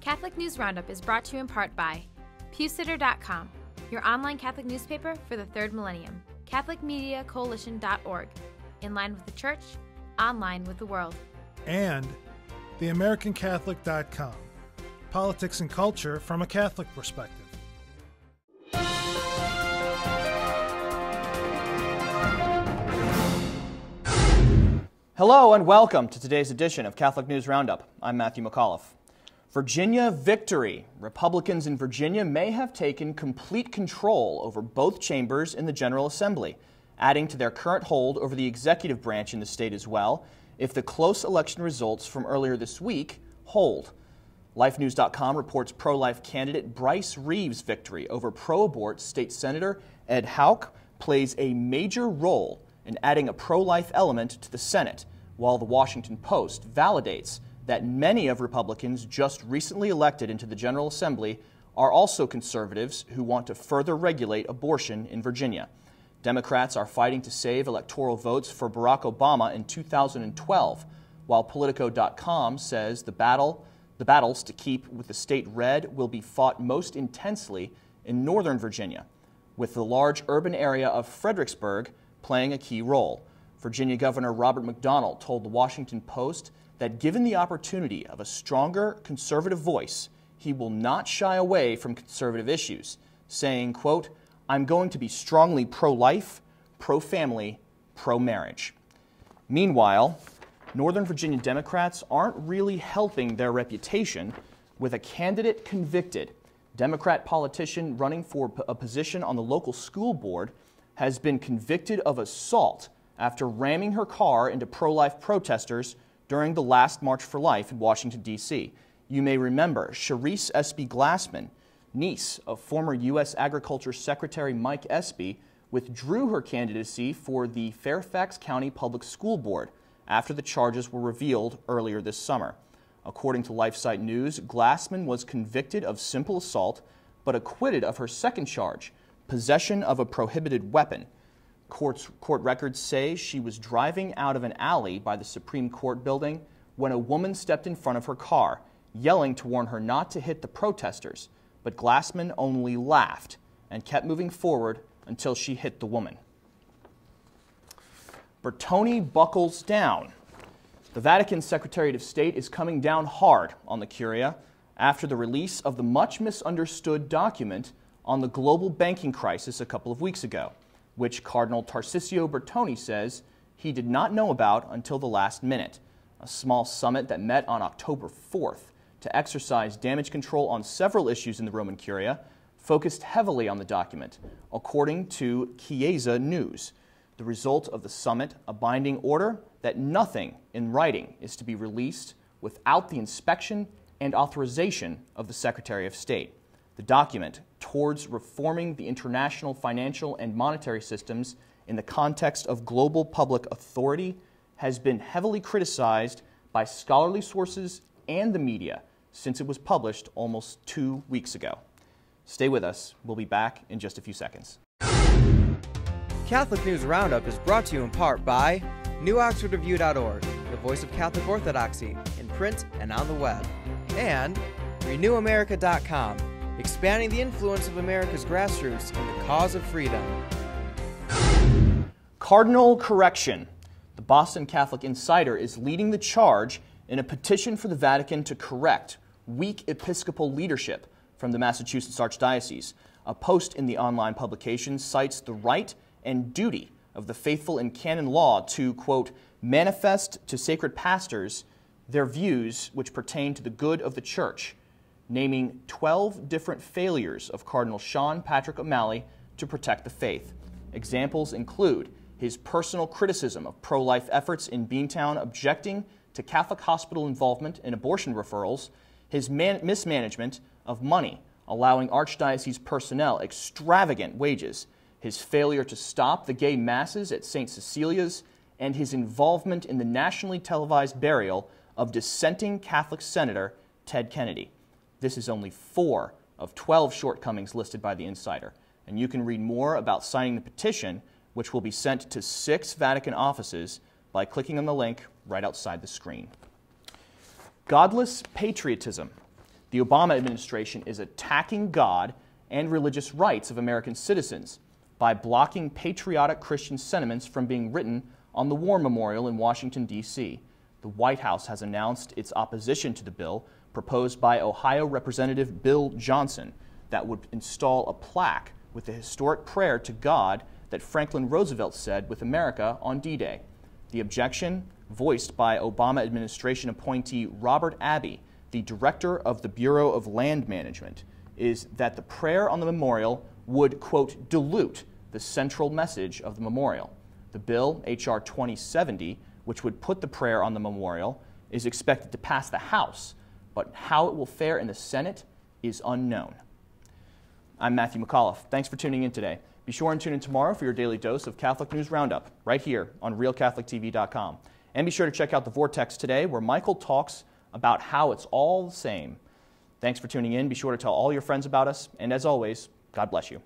Catholic News Roundup is brought to you in part by PewSitter.com, your online Catholic newspaper for the third millennium, CatholicMediaCoalition.org, in line with the Church, online with the world. And TheAmericanCatholic.com, politics and culture from a Catholic perspective. Hello and welcome to today's edition of Catholic News Roundup. I'm Matthew McAuliffe. Virginia victory. Republicans in Virginia may have taken complete control over both chambers in the General Assembly, adding to their current hold over the executive branch in the state as well, if the close election results from earlier this week hold. LifeNews.com reports pro-life candidate Bryce Reeves' victory over pro-abort state senator Ed Houck plays a major role in adding a pro-life element to the Senate, while the Washington Post validates that many of Republicans just recently elected into the General Assembly are also conservatives who want to further regulate abortion in Virginia. Democrats are fighting to save electoral votes for Barack Obama in 2012, while Politico.com says the battles to keep with the state red will be fought most intensely in Northern Virginia, with the large urban area of Fredericksburg playing a key role. Virginia Governor Robert McDonnell told the Washington Post that given the opportunity of a stronger conservative voice, he will not shy away from conservative issues, saying, quote, "I'm going to be strongly pro-life, pro-family, pro-marriage." Meanwhile, Northern Virginia Democrats aren't really helping their reputation with a candidate convicted. Democrat politician running for a position on the local school board has been convicted of assault after ramming her car into pro-life protesters during the last March for Life in Washington, D.C. You may remember Sharice Espy Glassman, niece of former U.S. Agriculture Secretary Mike Espy, withdrew her candidacy for the Fairfax County Public School Board after the charges were revealed earlier this summer. According to LifeSite News, Glassman was convicted of simple assault but acquitted of her second charge, possession of a prohibited weapon. Court records say she was driving out of an alley by the Supreme Court building when a woman stepped in front of her car, yelling to warn her not to hit the protesters, but Glassman only laughed and kept moving forward until she hit the woman. Bertone buckles down. The Vatican Secretariat of State is coming down hard on the Curia after the release of the much misunderstood document on the global banking crisis a couple of weeks ago, which Cardinal Tarcisio Bertone says he did not know about until the last minute. A small summit that met on October 4th to exercise damage control on several issues in the Roman Curia focused heavily on the document, according to Chiesa News. The result of the summit, a binding order that nothing in writing is to be released without the inspection and authorization of the Secretary of State. The document, Towards Reforming the International Financial and Monetary Systems in the Context of Global Public Authority, has been heavily criticized by scholarly sources and the media since it was published almost 2 weeks ago. Stay with us. We'll be back in just a few seconds. Catholic News Roundup is brought to you in part by NewOxfordReview.org, the voice of Catholic Orthodoxy, in print and on the web, and RenewAmerica.com, expanding the influence of America's grassroots in the cause of freedom. Cardinal Corection. The Boston Catholic Insider is leading the charge in a petition for the Vatican to correct weak Episcopal leadership from the Massachusetts Archdiocese. A post in the online publication cites the right and duty of the faithful in canon law to, quote, manifest to sacred pastors their views which pertain to the good of the Church, naming 12 different failures of Cardinal Sean Patrick O'Malley to protect the faith. Examples include his personal criticism of pro-life efforts in Beantown objecting to Catholic hospital involvement in abortion referrals, his mismanagement of money, allowing Archdiocese personnel extravagant wages, his failure to stop the gay masses at St. Cecilia's, and his involvement in the nationally televised burial of dissenting Catholic Senator Ted Kennedy. This is only 4 of 12 shortcomings listed by the Insider, and you can read more about signing the petition, which will be sent to 6 Vatican offices, by clicking on the link right outside the screen. Godless Patriotism. The Obama administration is attacking God and religious rights of American citizens by blocking patriotic Christian sentiments from being written on the War Memorial in Washington, D.C. The White House has announced its opposition to the bill proposed by Ohio Representative Bill Johnson that would install a plaque with the historic prayer to God that Franklin Roosevelt said with America on D-Day. The objection, voiced by Obama administration appointee Robert Abbey, the director of the Bureau of Land Management, is that the prayer on the memorial would, quote, dilute the central message of the memorial. The bill, H.R. 2070, which would put the prayer on the memorial, is expected to pass the House, but how it will fare in the Senate is unknown. I'm Matthew McAuliffe. Thanks for tuning in today. Be sure and tune in tomorrow for your daily dose of Catholic News Roundup, right here on RealCatholicTV.com. And be sure to check out The Vortex today, where Michael talks about how it's all the same. Thanks for tuning in. Be sure to tell all your friends about us. And as always, God bless you.